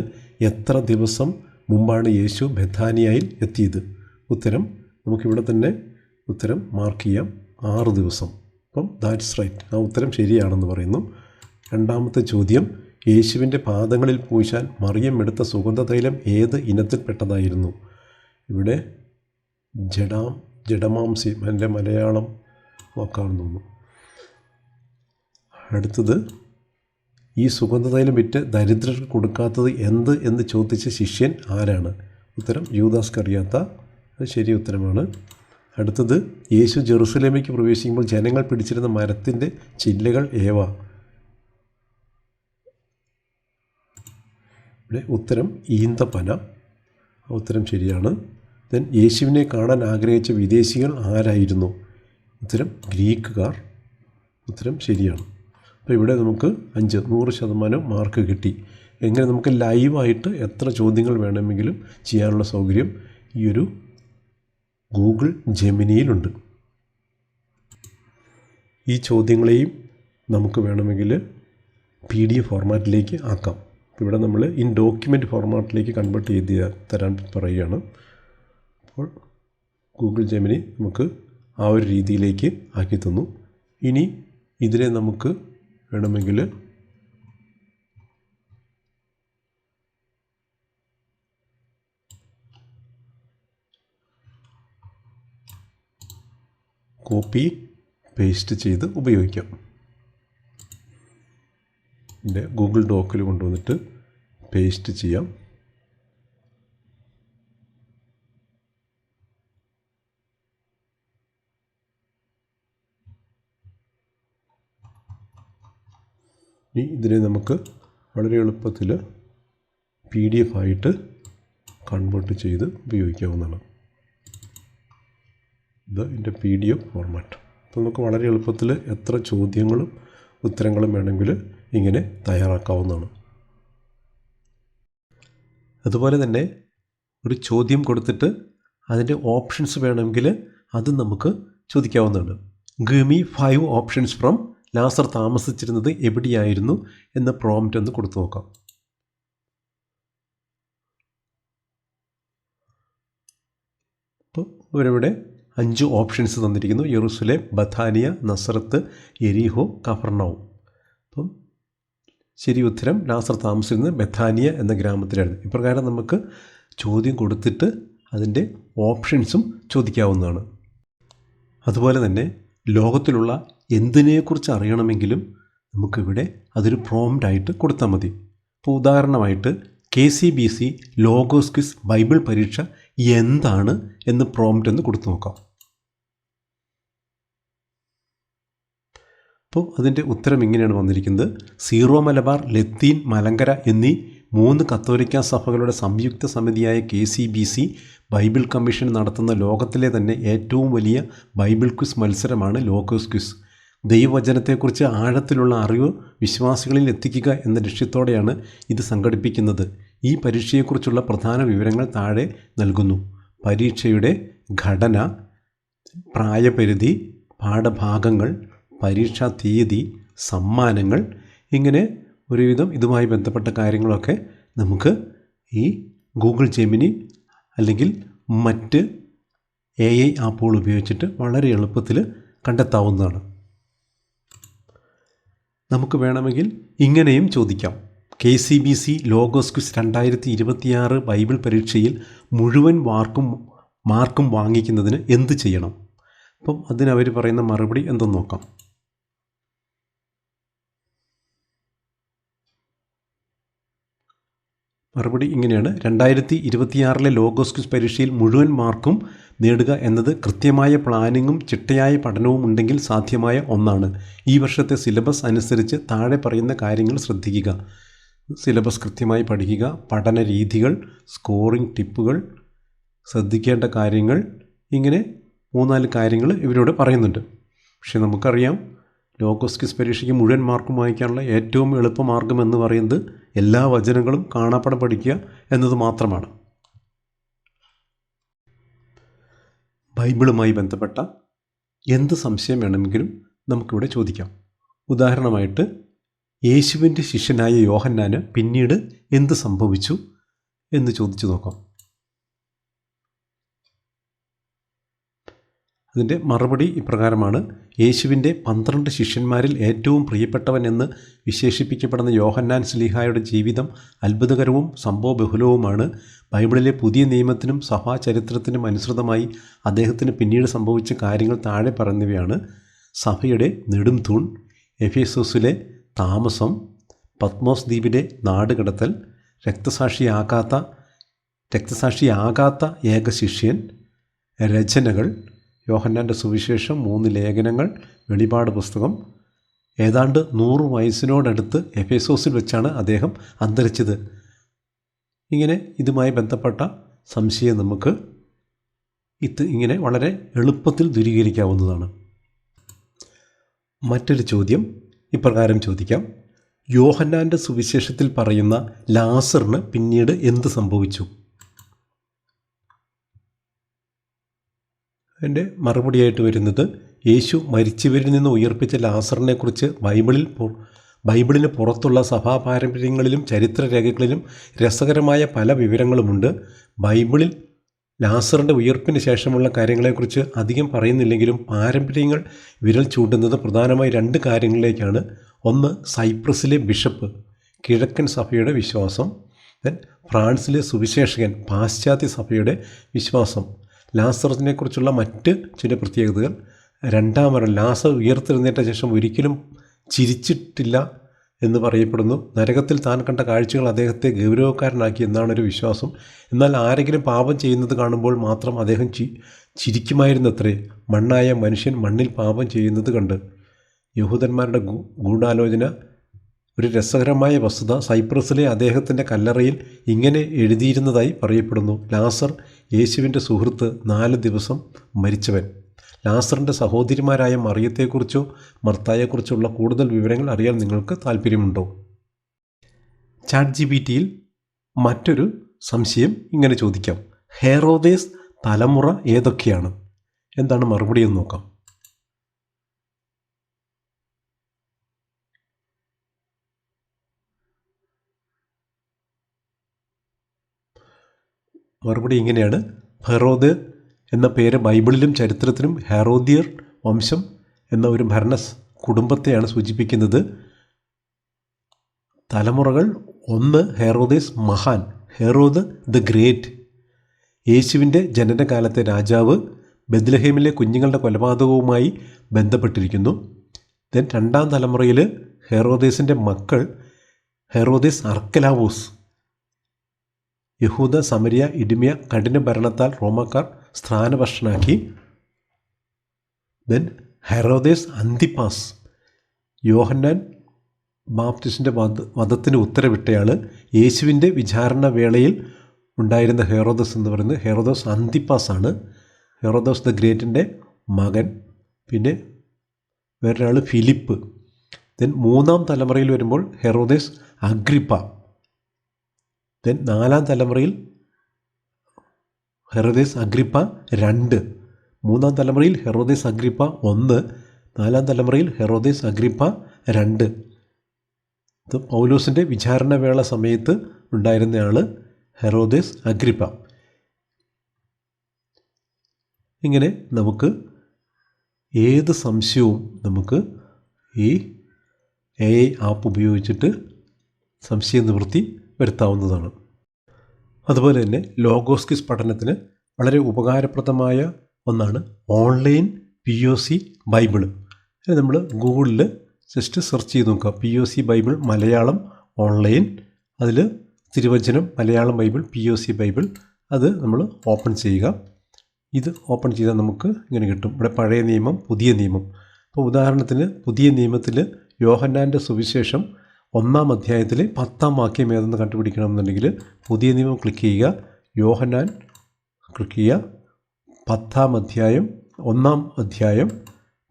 എത്ര ദിവസം മുമ്പാണ് യേശു ബെഥാനിയയിൽ എത്തിയത്? ഉത്തരം നമുക്കിവിടെ തന്നെ ഉത്തരം മാർക്ക് ചെയ്യാം, 6 ദിവസം. അപ്പം ദാറ്റ്സ് റൈറ്റ്, ആ ഉത്തരം ശരിയാണെന്ന് പറയുന്നു. രണ്ടാമത്തെ ചോദ്യം, യേശുവിൻ്റെ പാദങ്ങളിൽ പൂശാൻ മറിയം എടുത്ത സുഗന്ധതൈലം ഏത് ഇനത്തിൽപ്പെട്ടതായിരുന്നു? ഇവിടെ ജഡമാംസി, എൻ്റെ മലയാളം വാക്കാണെന്ന് തോന്നുന്നു. അടുത്തത്, ഈ സുഗന്ധതൈലം വിറ്റ് ദരിദ്രർക്ക് കൊടുക്കാത്തത് എന്ത് എന്ന് ചോദിച്ച ശിഷ്യൻ ആരാണ്? ഉത്തരം യൂദാസ് കറിയാത്ത. അത് ശരി ഉത്തരമാണ്. അടുത്തത്, യേശു ജെറുസലേമിലേക്ക് പ്രവേശിക്കുമ്പോൾ ജനങ്ങൾ പിടിച്ചിരുന്ന മരത്തിൻ്റെ ചില്ലകൾ ഏവ? ഇവിടെ ഉത്തരം ഈന്തപ്പന. ഉത്തരം ശരിയാണ്. ദെൻ യേശുവിനെ കാണാൻ ആഗ്രഹിച്ച വിദേശികൾ ആരായിരുന്നു? ഉത്തരം ഗ്രീക്കുകാർ. ഉത്തരം ശരിയാണ്. അപ്പോൾ ഇവിടെ നമുക്ക് 100% മാർക്ക് കിട്ടി. എങ്ങനെ നമുക്ക് ലൈവായിട്ട് എത്ര ചോദ്യങ്ങൾ വേണമെങ്കിലും ചെയ്യാനുള്ള സൗകര്യം ഈ ഒരു ഗൂഗിൾ ജെമിനിയിലുണ്ട്. ഈ ചോദ്യങ്ങളെയും നമുക്ക് വേണമെങ്കിൽ PDF ഫോർമാറ്റിലേക്ക് ആക്കാം. ഇവിടെ നമ്മൾ ഡോക്യുമെൻ്റ് ഫോർമാറ്റിലേക്ക് കൺവേർട്ട് ചെയ്ത് തരാൻ പറയുകയാണ്. അപ്പോൾ ഗൂഗിൾ ജെമിനി നമുക്ക് ആ ഒരു രീതിയിലേക്ക് ആക്കി തന്നു. ഇനി ഇതിനെ നമുക്ക് വേണമെങ്കിൽ കോപ്പി പേസ്റ്റ് ചെയ്ത് ഉപയോഗിക്കാം. ഇതിൻ്റെ ഗൂഗിൾ ഡോക്കിൽ കൊണ്ടുവന്നിട്ട് പേസ്റ്റ് ചെയ്യാം. ഇതിനെ നമുക്ക് വളരെ എളുപ്പത്തിൽ PDF ആയിട്ട് കൺവേർട്ട് ചെയ്ത് ഉപയോഗിക്കാവുന്നതാണ്. ഇത് ഇതിൻ്റെ PDF ഫോർമാറ്റ്. അപ്പോൾ നമുക്ക് വളരെ എളുപ്പത്തിൽ എത്ര ചോദ്യങ്ങളും ഉത്തരങ്ങളും വേണമെങ്കിൽ ഇങ്ങനെ തയ്യാറാക്കാവുന്നതാണ്. അതുപോലെ തന്നെ ഒരു ചോദ്യം കൊടുത്തിട്ട് അതിൻ്റെ ഓപ്ഷൻസ് വേണമെങ്കിൽ അത് നമുക്ക് ചോദിക്കാവുന്നതാണ്. ഗിവ് മീ 5 ഓപ്ഷൻസ് ഫ്രം ലാസർ താമസിച്ചിരുന്നത് എവിടെയായിരുന്നു എന്ന പ്രോംപ്റ്റ് ഒന്ന് കൊടുത്തു നോക്കാം. അപ്പോൾ ഇവരിവിടെ 5 ഓപ്ഷൻസ് തന്നിരിക്കുന്നു. യെറുസലേം, ബഥാനിയ, നസറത്ത്, യെരിഹോ, കഫർനൗം. അപ്പം ശരി ഉത്തരം ലാസർ താമസിച്ചിരുന്നത് ബഥാനിയ എന്ന ഗ്രാമത്തിലായിരുന്നു. ഇപ്രകാരം നമുക്ക് ചോദ്യം കൊടുത്തിട്ട് അതിൻ്റെ ഓപ്ഷൻസും ചോദിക്കാവുന്നതാണ്. അതുപോലെ തന്നെ ലോകത്തിലുള്ള എന്തിനെക്കുറിച്ച് അറിയണമെങ്കിലും നമുക്കിവിടെ അതൊരു പ്രോംപ്റ്റായിട്ട് കൊടുത്താൽ മതി. ഇപ്പോൾ ഉദാഹരണമായിട്ട് KCBC ലോഗോസ് ക്വിസ് ബൈബിൾ പരീക്ഷ എന്താണ് എന്ന് പ്രോംപ്റ്റ് എന്ന് കൊടുത്തു നോക്കാം. അപ്പോൾ അതിൻ്റെ ഉത്തരം ഇങ്ങനെയാണ് വന്നിരിക്കുന്നത്. സീറോ മലബാർ, ലത്തീൻ, മലങ്കര എന്നീ 3 കത്തോലിക്ക സഭകളുടെ സംയുക്ത സമിതിയായ KCBC ബൈബിൾ കമ്മീഷൻ നടത്തുന്ന ലോകത്തിലെ തന്നെ ഏറ്റവും വലിയ ബൈബിൾ ക്വിസ് മത്സരമാണ് ലോഗോസ് ക്വിസ്. ദൈവവചനത്തെക്കുറിച്ച് ആഴത്തിലുള്ള അറിവ് വിശ്വാസികളിൽ എത്തിക്കുക എന്ന ലക്ഷ്യത്തോടെയാണ് ഇത് സംഘടിപ്പിക്കുന്നത്. ഈ പരീക്ഷയെക്കുറിച്ചുള്ള പ്രധാന വിവരങ്ങൾ താഴെ നൽകുന്നു. പരീക്ഷയുടെ ഘടന, പ്രായപരിധി, പാഠഭാഗങ്ങൾ, പരീക്ഷാ തീയതി, സമ്മാനങ്ങൾ, ഇങ്ങനെ ഒരുവിധം ഇതുമായി ബന്ധപ്പെട്ട കാര്യങ്ങളൊക്കെ നമുക്ക് ഈ ഗൂഗിൾ ജെമിനി അല്ലെങ്കിൽ മറ്റ് AI ആപ്പുകൾ ഉപയോഗിച്ചിട്ട് വളരെ എളുപ്പത്തിൽ കണ്ടെത്താവുന്നതാണ്. നമുക്ക് വേണമെങ്കിൽ ഇങ്ങനെയും ചോദിക്കാം. KCBC ലോഗോസ് ക്വിസ് 2026 ബൈബിൾ പരീക്ഷയിൽ മുഴുവൻ മാർക്കും വാങ്ങിക്കുന്നതിന് എന്ത് ചെയ്യണം? അപ്പം അതിനവർ പറയുന്ന മറുപടി എന്തെന്ന് നോക്കാം. മറുപടി ഇങ്ങനെയാണ്. 2026 ലോഗോസ് ക്വിസ് പരീക്ഷയിൽ മുഴുവൻ മാർക്കും നേടുക എന്നത് കൃത്യമായ പ്ലാനിങ്ങും ചിട്ടയായ പഠനവും ഉണ്ടെങ്കിൽ സാധ്യമായ ഒന്നാണ്. ഈ വർഷത്തെ സിലബസ് അനുസരിച്ച് താഴെ പറയുന്ന കാര്യങ്ങൾ ശ്രദ്ധിക്കുക. സിലബസ് കൃത്യമായി പഠിക്കുക, പഠന രീതികൾ, സ്കോറിംഗ് ടിപ്പുകൾ, ശ്രദ്ധിക്കേണ്ട കാര്യങ്ങൾ, ഇങ്ങനെ 3-4 കാര്യങ്ങൾ ഇവരോട് പറയുന്നുണ്ട്. പക്ഷേ നമുക്കറിയാം, ലോഗോസ് ക്വിസ് പരീക്ഷയ്ക്ക് മുഴുവൻ മാർക്കും വാങ്ങിക്കാനുള്ള ഏറ്റവും എളുപ്പമാർഗ്ഗം എന്ന് പറയുന്നത് എല്ലാ വചനങ്ങളും കാണാപ്പാഠം പഠിക്കുക എന്നത് മാത്രമാണ്. ബൈബിളുമായി ബന്ധപ്പെട്ട എന്ത് സംശയം വേണമെങ്കിലും നമുക്കിവിടെ ചോദിക്കാം. ഉദാഹരണമായിട്ട്, യേശുവിൻ്റെ ശിഷ്യനായ യോഹന്നാന് പിന്നീട് എന്ത് സംഭവിച്ചു എന്ന് ചോദിച്ചു നോക്കാം. അതിൻ്റെ മറുപടി ഇപ്രകാരമാണ്. യേശുവിൻ്റെ 12 ശിഷ്യന്മാരിൽ ഏറ്റവും പ്രിയപ്പെട്ടവൻ എന്ന് വിശേഷിപ്പിക്കപ്പെടുന്ന യോഹന്നാൻ ശ്ലീഹായുടെ ജീവിതം അത്ഭുതകരവും സംഭവബഹുലവുമാണ്. ബൈബിളിലെ പുതിയ നിയമത്തിനും സഭാചരിത്രത്തിനും അനുസൃതമായി അദ്ദേഹത്തിന് പിന്നീട് സംഭവിച്ച കാര്യങ്ങൾ താഴെ പറയുന്നവയാണ്. സഭയുടെ നെടും തൂൺ, എഫേസോസിലെ താമസം, പത്മോസ് ദ്വീപിലെ നാടുകടത്തൽ, രക്തസാക്ഷിയാകാത്ത ഏക ശിഷ്യൻ, രചനകൾ, യോഹന്നാൻ്റെ സുവിശേഷം, 3 ലേഖനങ്ങൾ, വെളിപാട് പുസ്തകം. ഏതാണ്ട് 100 വയസ്സിനോടടുത്ത് എഫേസോസിൽ വെച്ചാണ് അദ്ദേഹം അന്തരിച്ചത്. ഇങ്ങനെ ഇതുമായി ബന്ധപ്പെട്ട സംശയം നമുക്ക് ഇങ്ങനെ വളരെ എളുപ്പത്തിൽ ദൂരീകരിക്കാവുന്നതാണ്. മറ്റൊരു ചോദ്യം ഇപ്രകാരം ചോദിക്കാം. യോഹന്നാൻ്റെ സുവിശേഷത്തിൽ പറയുന്ന ലാസറിന് പിന്നീട് എന്ത് സംഭവിച്ചു? അതിൻ്റെ മറുപടിയായിട്ട് വരുന്നത്, യേശു മരിച്ചവരിൽ നിന്ന് ഉയർപ്പിച്ച ലാസറിനെക്കുറിച്ച് ബൈബിളിന് പുറത്തുള്ള സഭാപാരമ്പര്യങ്ങളിലും ചരിത്രരേഖകളിലും രസകരമായ പല വിവരങ്ങളുമുണ്ട്. ബൈബിളിൽ ലാസറിൻ്റെ ഉയർപ്പിന് ശേഷമുള്ള കാര്യങ്ങളെക്കുറിച്ച് അധികം പറയുന്നില്ലെങ്കിലും പാരമ്പര്യങ്ങൾ വിരൽ ചൂണ്ടുന്നത് പ്രധാനമായി 2 കാര്യങ്ങളിലേക്കാണ്. ഒന്ന്, സൈപ്രസിലെ ബിഷപ്പ്, കിഴക്കൻ സഭയുടെ വിശ്വാസം. ഫ്രാൻസിലെ സുവിശേഷകൻ, പാശ്ചാത്യ സഭയുടെ വിശ്വാസം. ലാസറിനെക്കുറിച്ചുള്ള മറ്റ് ചില പ്രത്യേകതകൾ. 2-ാം മരണം, ലാസർ ഉയർത്തെഴുന്നേറ്റ ശേഷം ഒരിക്കലും ചിരിച്ചിട്ടില്ല എന്ന് പറയപ്പെടുന്നു. നരകത്തിൽ താൻ കണ്ട കാഴ്ചകൾ അദ്ദേഹത്തെ ഗൗരവക്കാരനാക്കി എന്നാണൊരു വിശ്വാസം. എന്നാൽ ആരെങ്കിലും പാപം ചെയ്യുന്നത് കാണുമ്പോൾ മാത്രം അദ്ദേഹം ചിരിക്കുമായിരുന്നത്രേ. മണ്ണായ മനുഷ്യൻ മണ്ണിൽ പാപം ചെയ്യുന്നത് കണ്ട്. യഹൂദന്മാരുടെ ഗൂഢാലോചന. ഒരു രസകരമായ വസ്തുത, സൈപ്രസിലെ അദ്ദേഹത്തിൻ്റെ കല്ലറയിൽ ഇങ്ങനെ എഴുതിയിരുന്നതായി പറയപ്പെടുന്നു. ലാസർ യേശുവിൻ്റെ സുഹൃത്ത്, 4 ദിവസം മരിച്ചവൻ. ലാസറിൻ്റെ സഹോദരിമാരായ മറിയത്തെക്കുറിച്ചോ മർത്തായെക്കുറിച്ചുള്ള കൂടുതൽ വിവരങ്ങൾ അറിയാൻ നിങ്ങൾക്ക് താല്പര്യമുണ്ടോ? ChatGPTയിൽ മറ്റൊരു സംശയം ഇങ്ങനെ ചോദിക്കാം. ഹെറോദേസ് തലമുറ ഏതൊക്കെയാണ്? എന്താണ് മറുപടി എന്ന് നോക്കാം. മറുപടി ഇങ്ങനെയാണ്. ഹെറോദ് എന്ന പേര് ബൈബിളിലും ചരിത്രത്തിലും ഹെറോദിയർ വംശം എന്ന ഒരു ഭരണ കുടുംബത്തെയാണ് സൂചിപ്പിക്കുന്നത്. തലമുറകൾ: 1, ഹെറോദേസ് മഹാൻ, ഹെറോദ് ദ ഗ്രേറ്റ്, യേശുവിൻ്റെ ജനനകാലത്തെ രാജാവ്, ബെത്ലഹേമിലെ കുഞ്ഞുങ്ങളുടെ കൊലപാതകവുമായി ബന്ധപ്പെട്ടിരിക്കുന്നു. 2-ാം തലമുറയിൽ ഹെറോദേസിൻ്റെ മക്കൾ: ഹെറോദേസ് അർക്കലാവോസ്, യഹൂദ, സമരിയ, ഇടുമിയ കഠിന ഭരണത്താൽ റോമാക്കാർ സ്ഥാനഭ്രഷ്ടനാക്കി. ഹെറോദേസ് അന്തിപ്പാസ്, യോഹന്നാൻ ബാപ്റ്റിസ്റ്റിൻ്റെ വധത്തിന് ഉത്തരവിട്ടയാൾ യേശുവിൻ്റെ വിചാരണ വേളയിൽ ഉണ്ടായിരുന്ന ഹെറോദസ് എന്ന് പറയുന്നത് ഹെറോദോസ് അന്തിപ്പാസാണ്. ഹെറോദോസ് ദ ഗ്രേറ്റിൻ്റെ മകൻ. പിന്നെ വേറൊരാൾ ഫിലിപ്പ്. ദെൻ 3-ാം തലമുറയിൽ വരുമ്പോൾ ഹെറോദേസ് അഗ്രിപ്പ. ദെൻ 4-ാം തലമുറയിൽ ഹെറോദേസ് അഗ്രിപ്പ 2. 3-ാം തലമുറയിൽ ഹെറോദേസ് അഗ്രിപ്പ 1. 4-ാം തലമുറയിൽ ഹെറോദേസ് അഗ്രിപ്പ 2. ഇത് പൗലോസിൻ്റെ വിചാരണവേള സമയത്ത് ഉണ്ടായിരുന്നയാൾ ഹെറോദേസ് അഗ്രിപ്പ. ഇങ്ങനെ നമുക്ക് ഏത് സംശയവും നമുക്ക് ഈ AI ആപ്പ് ഉപയോഗിച്ചിട്ട് സംശയ നിവൃത്തി വരുത്താവുന്നതാണ്. അതുപോലെ തന്നെ ലോഗോസ് ക്വിസ് പഠനത്തിന് വളരെ ഉപകാരപ്രദമായ ഒന്നാണ് ഓൺലൈൻ POC ബൈബിള്. നമ്മൾ ഗൂഗിളിൽ ജസ്റ്റ് സെർച്ച് ചെയ്ത് നോക്കുക, POC ബൈബിൾ മലയാളം ഓൺലൈൻ. അതിൽ തിരുവചനം മലയാളം ബൈബിൾ, POC ബൈബിൾ, അത് നമ്മൾ ഓപ്പൺ ചെയ്യുക. ഇത് ഓപ്പൺ ചെയ്താൽ നമുക്ക് ഇങ്ങനെ കിട്ടും. ഇവിടെ പഴയ നിയമം, പുതിയ നിയമം. അപ്പോൾ ഉദാഹരണത്തിന് പുതിയ നിയമത്തിൽ യോഹന്നാൻ്റെ സുവിശേഷം 1-ാം അധ്യായത്തിൽ 10-ാം വാക്യം ഏതെന്ന് കണ്ടുപിടിക്കണമെന്നുണ്ടെങ്കിൽ പുതിയ നിയമം ക്ലിക്ക് ചെയ്യുക, യോഹന്നാൻ ക്ലിക്ക് ചെയ്യുക, 10-ാം അധ്യായം 1-ാം അധ്യായം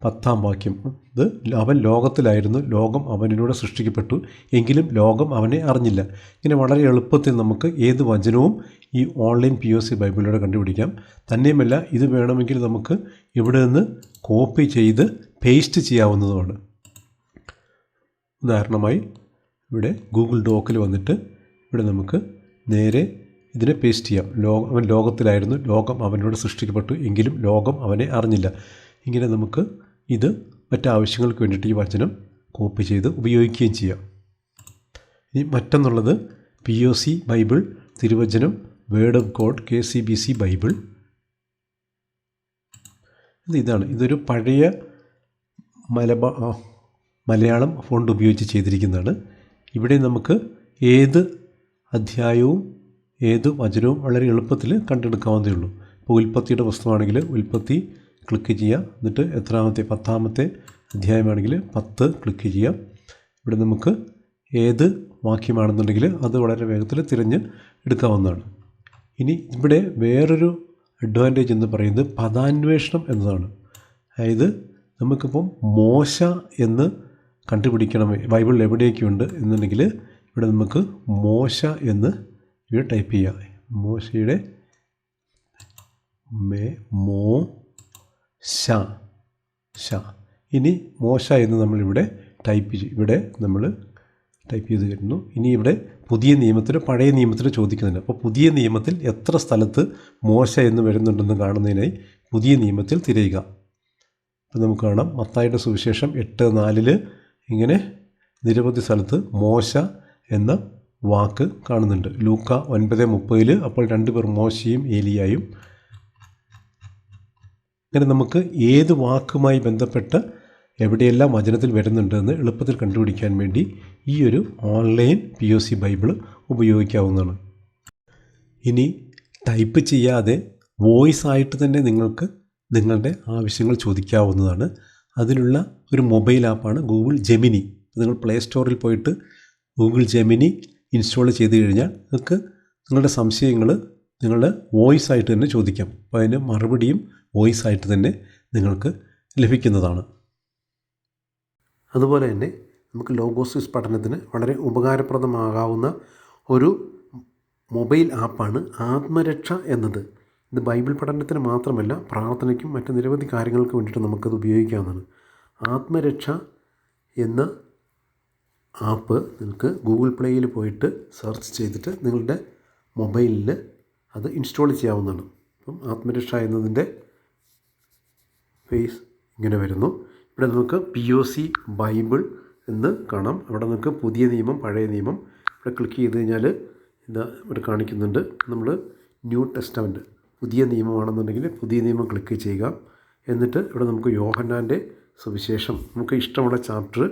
10-ാം വാക്യം. ഇത് അവൻ ലോകത്തിലായിരുന്നു, ലോകം അവനിലൂടെ സൃഷ്ടിക്കപ്പെട്ടു, എങ്കിലും ലോകം അവനെ അറിഞ്ഞില്ല. ഇങ്ങനെ വളരെ എളുപ്പത്തിൽ നമുക്ക് ഏത് വചനവും ഈ ഓൺലൈൻ POC ബൈബിളിലൂടെ കണ്ടുപിടിക്കാം. തന്നെയുമല്ല, ഇത് വേണമെങ്കിൽ നമുക്ക് ഇവിടെ നിന്ന് കോപ്പി ചെയ്ത് പേസ്റ്റ് ചെയ്യാവുന്നതുമാണ്. ഉദാഹരണമായി ഇവിടെ ഗൂഗിൾ ഡോക്കിൽ വന്നിട്ട് ഇവിടെ നമുക്ക് നേരെ ഇതിനെ പേസ്റ്റ് ചെയ്യാം. അവൻ ലോകത്തിലായിരുന്നു, ലോകം അവനോട് സൃഷ്ടിക്കപ്പെട്ടു, എങ്കിലും ലോകം അവനെ അറിഞ്ഞില്ല. ഇങ്ങനെ നമുക്ക് ഇത് മറ്റാവശ്യങ്ങൾക്ക് വേണ്ടിയിട്ട് ഈ വചനം കോപ്പി ചെയ്ത് ഉപയോഗിക്കുകയും ചെയ്യാം. ഇനി മറ്റൊന്നുള്ളത് POC ബൈബിൾ, തിരുവചനം, word of God, KCBC Bible. ഇതാണ്. ഇതൊരു പഴയ മലയാളം ഫോണ്ട് ഉപയോഗിച്ച് ചെയ്തിരിക്കുന്നതാണ്. ഇവിടെ നമുക്ക് ഏത് അധ്യായവും ഏത് വചനവും വളരെ എളുപ്പത്തിൽ കണ്ടെടുക്കാവുന്നതേ ഉള്ളൂ. ഇപ്പോൾ ഉൽപ്പത്തിയുടെ പുസ്തകമാണെങ്കിൽ ഉൽപ്പത്തി ക്ലിക്ക് ചെയ്യുക, എന്നിട്ട് എത്രാമത്തെ 10-ാമത്തെ അധ്യായമാണെങ്കിൽ 10 ക്ലിക്ക് ചെയ്യുക. ഇവിടെ നമുക്ക് ഏത് വാക്യമാണെന്നുണ്ടെങ്കിൽ അത് വളരെ വേഗത്തിൽ തിരഞ്ഞ് എടുക്കാവുന്നതാണ്. ഇനി ഇവിടെ വേറൊരു അഡ്വാൻറ്റേജ് എന്ന് പറയുന്നത് പദാന്വേഷണം എന്നതാണ്. അതായത് നമുക്കിപ്പം മോശ എന്ന് കണ്ടുപിടിക്കണം, ബൈബിളിൽ എവിടെയൊക്കെയുണ്ട് എന്നുണ്ടെങ്കിൽ ഇവിടെ നമുക്ക് മോശ എന്ന് ഇവിടെ ടൈപ്പ് ചെയ്യുക. മോശയുടെ ഇനി മോശ എന്ന് നമ്മളിവിടെ ഇവിടെ നമ്മൾ ടൈപ്പ് ചെയ്ത് തരുന്നു. ഇനി ഇവിടെ പുതിയ നിയമത്തിലോ പഴയ നിയമത്തിലോ ചോദിക്കുന്നുണ്ട്. അപ്പോൾ പുതിയ നിയമത്തിൽ എത്ര സ്ഥലത്ത് മോശ എന്ന് വരുന്നുണ്ടെന്ന് കാണുന്നതിനായി പുതിയ നിയമത്തിൽ തിരയുക. അപ്പോൾ നമുക്ക് കാണാം മത്തായിയുടെ സുവിശേഷം 8:4 ഇങ്ങനെ നിരവധി സ്ഥലത്ത് മോശ എന്ന വാക്ക് കാണുന്നുണ്ട്. ലൂക്ക 9:30 അപ്പോൾ 2 പേർ മോശയും ഏലിയായും. അങ്ങനെ നമുക്ക് ഏത് വാക്കുമായി ബന്ധപ്പെട്ട് എവിടെയെല്ലാം വചനത്തിൽ വരുന്നുണ്ടെന്ന് എളുപ്പത്തിൽ കണ്ടുപിടിക്കാൻ വേണ്ടി ഈ ഒരു ഓൺലൈൻ POC ബൈബിൾ ഉപയോഗിക്കാവുന്നതാണ്. ഇനി ടൈപ്പ് ചെയ്യാതെ വോയിസ് ആയിട്ട് തന്നെ നിങ്ങൾക്ക് നിങ്ങളുടെ ആവശ്യങ്ങൾ ചോദിക്കാവുന്നതാണ്. അതിനുള്ള ഒരു മൊബൈൽ ആപ്പാണ് ഗൂഗിൾ ജെമിനി. നിങ്ങൾ പ്ലേ സ്റ്റോറിൽ പോയിട്ട് ഗൂഗിൾ ജെമിനി ഇൻസ്റ്റാൾ ചെയ്ത് കഴിഞ്ഞാൽ നിങ്ങൾക്ക് നിങ്ങളുടെ സംശയങ്ങൾ നിങ്ങളുടെ വോയിസ് ആയിട്ട് തന്നെ ചോദിക്കാം. അപ്പോൾ അതിന് മറുപടിയും വോയിസ് ആയിട്ട് തന്നെ നിങ്ങൾക്ക് ലഭിക്കുന്നതാണ്. അതുപോലെ തന്നെ നമുക്ക് ലോഗോസ് ക്വിസ് പഠനത്തിന് വളരെ ഉപകാരപ്രദമാകാവുന്ന ഒരു മൊബൈൽ ആപ്പാണ് ആത്മരക്ഷ എന്നത്. ഇത് ബൈബിൾ പഠനത്തിന് മാത്രമല്ല, പ്രാർത്ഥനയ്ക്കും മറ്റ് നിരവധി കാര്യങ്ങൾക്ക് വേണ്ടിയിട്ട് നമുക്കത് ഉപയോഗിക്കാവുന്നതാണ്. ആത്മരക്ഷ എന്ന ആപ്പ് നിങ്ങൾക്ക് ഗൂഗിൾ പ്ലേയിൽ പോയിട്ട് സെർച്ച് ചെയ്തിട്ട് നിങ്ങളുടെ മൊബൈലിൽ അത് ഇൻസ്റ്റാൾ ചെയ്യാവുന്നതാണ്. അപ്പം ആത്മരക്ഷ എന്നതിൻ്റെ ഫേസ് ഇങ്ങനെ വരുന്നു. ഇവിടെ നമുക്ക് POC ബൈബിൾ എന്ന് കാണാം. അവിടെ നമുക്ക് പുതിയ നിയമം, പഴയ നിയമം. ഇവിടെ ക്ലിക്ക് ചെയ്ത് കഴിഞ്ഞാൽ ഇതാ ഇവിടെ കാണിക്കുന്നുണ്ട്. നമ്മൾ ന്യൂ ടെസ്റ്റമെൻറ്റ് പുതിയ നിയമമാണെന്നുണ്ടെങ്കിൽ പുതിയ നിയമം ക്ലിക്ക് ചെയ്യുക. എന്നിട്ട് ഇവിടെ നമുക്ക് യോഹന്നാൻ്റെ സുവിശേഷം നമുക്ക് ഇഷ്ടമുള്ള ചാപ്റ്റർ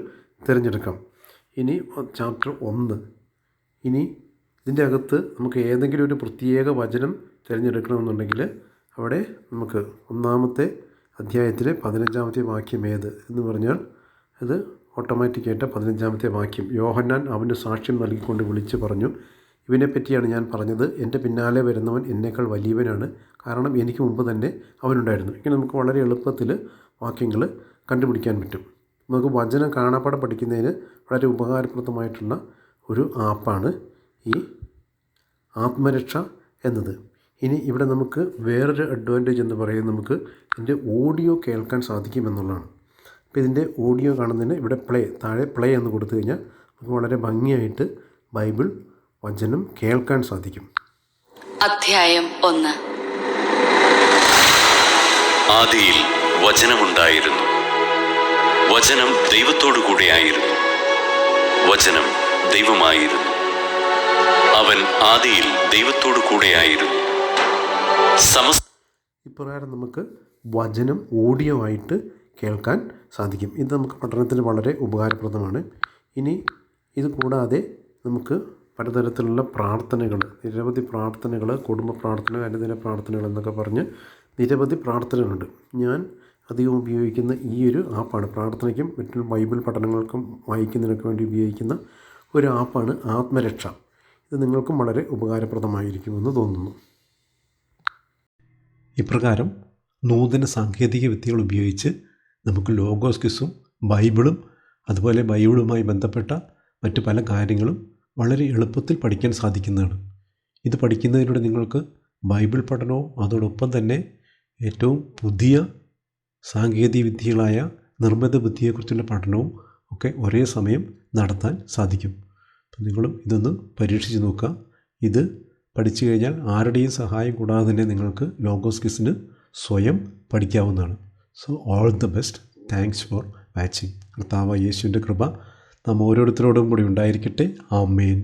തിരഞ്ഞെടുക്കാം. ഇനി ചാപ്റ്റർ 1. ഇനി ഇതിൻ്റെ അകത്ത് നമുക്ക് ഏതെങ്കിലും ഒരു പ്രത്യേക വചനം തിരഞ്ഞെടുക്കണമെന്നുണ്ടെങ്കിൽ അവിടെ നമുക്ക് 1-ാമത്തെ അധ്യായത്തിലെ 15-ാമത്തെ വാക്യം ഏത് എന്ന് പറഞ്ഞാൽ അത് ഓട്ടോമാറ്റിക്കായിട്ട് 15-ാമത്തെ വാക്യം, യോഹന്നാൻ അവന് സാക്ഷ്യം നൽകിക്കൊണ്ട് വിളിച്ചു പറഞ്ഞു, ഇവനെപ്പറ്റിയാണ് ഞാൻ പറഞ്ഞത്, എൻ്റെ പിന്നാലെ വരുന്നവൻ എന്നേക്കാൾ വലിയവനാണ്, കാരണം എനിക്ക് മുമ്പ് തന്നെ അവനുണ്ടായിരുന്നു. ഇങ്ങനെ നമുക്ക് വളരെ എളുപ്പത്തിൽ വാക്യങ്ങൾ കണ്ടുപിടിക്കാൻ പറ്റും. നമുക്ക് വചനം കാണാപ്പാടെ പഠിക്കുന്നതിന് വളരെ ഉപകാരപ്രദമായിട്ടുള്ള ഒരു ആപ്പാണ് ഈ ആത്മരക്ഷ എന്നത്. ഇനി ഇവിടെ നമുക്ക് വേറൊരു അഡ്വാൻറ്റേജ് എന്ന് പറയുന്നത് നമുക്ക് ഇതിൻ്റെ ഓഡിയോ കേൾക്കാൻ സാധിക്കുമെന്നുള്ളതാണ്. അപ്പോൾ ഇതിൻ്റെ ഓഡിയോ കാണുന്നതിന് ഇവിടെ താഴെ പ്ലേ എന്ന് കൊടുത്തു കഴിഞ്ഞാൽ നമുക്ക് വളരെ ഭംഗിയായിട്ട് ബൈബിൾ വചനം കേൾക്കാൻ സാധിക്കും. അധ്യായം 1. ആദിയിൽ വചനമുണ്ടായിരുന്നു, വചനം ദൈവത്തോടു കൂടെയായിരുന്നു, വചനം ദൈവമായിരുന്നു, അവൻ ആദിയിൽ ദൈവത്തോടു കൂടെയായിരുന്നു. ഇപ്രകാരം നമുക്ക് വചനം ഓഡിയോ ആയിട്ട് കേൾക്കാൻ സാധിക്കും. ഇത് നമുക്ക് പഠനത്തിന് വളരെ ഉപകാരപ്രദമാണ്. ഇനി ഇത് കൂടാതെ നമുക്ക് പലതരത്തിലുള്ള പ്രാർത്ഥനകൾ, നിരവധി പ്രാർത്ഥനകൾ, കുടുംബ പ്രാർത്ഥന, അനുദിന പ്രാർത്ഥനകൾ എന്നൊക്കെ പറഞ്ഞ് നിരവധി പ്രാർത്ഥനകളുണ്ട്. ഞാൻ അധികം ഉപയോഗിക്കുന്ന ഈ ഒരു ആപ്പാണ്, പ്രാർത്ഥനയ്ക്കും മറ്റുള്ള ബൈബിൾ പഠനങ്ങൾക്കും വായിക്കുന്നതിനൊക്കെ വേണ്ടി ഉപയോഗിക്കുന്ന ഒരു ആപ്പാണ് ആത്മരക്ഷ. ഇത് നിങ്ങൾക്കും വളരെ ഉപകാരപ്രദമായിരിക്കുമെന്ന് തോന്നുന്നു. ഇപ്രകാരം നൂതന സാങ്കേതിക വിദ്യകൾ ഉപയോഗിച്ച് നമുക്ക് ലോഗോസ് ക്വിസും ബൈബിളും അതുപോലെ ബൈബിളുമായി ബന്ധപ്പെട്ട മറ്റു പല കാര്യങ്ങളും വളരെ എളുപ്പത്തിൽ പഠിക്കാൻ സാധിക്കുന്നതാണ്. ഇത് പഠിക്കുന്നതിലൂടെ നിങ്ങൾക്ക് ബൈബിൾ പഠനവും അതോടൊപ്പം തന്നെ ഏറ്റവും പുതിയ സാങ്കേതിക വിദ്യകളായ നിർമ്മിത ബുദ്ധിയെക്കുറിച്ചുള്ള പഠനവും ഒക്കെ ഒരേ സമയം നടത്താൻ സാധിക്കും. അപ്പം നിങ്ങളും ഇതൊന്ന് പരീക്ഷിച്ച് നോക്കുക. ഇത് പഠിച്ചു കഴിഞ്ഞാൽ ആരുടെയും സഹായം കൂടാതെ തന്നെ നിങ്ങൾക്ക് ലോഗോസ് ക്വിസിന് സ്വയം പഠിക്കാവുന്നതാണ്. So all the best. Thanks for watching. കർത്താവായ യേശുവിൻ്റെ കൃപ നാം ഓരോരുത്തരോടും കൂടി ഉണ്ടായിരിക്കട്ടെ. ആമേൻ.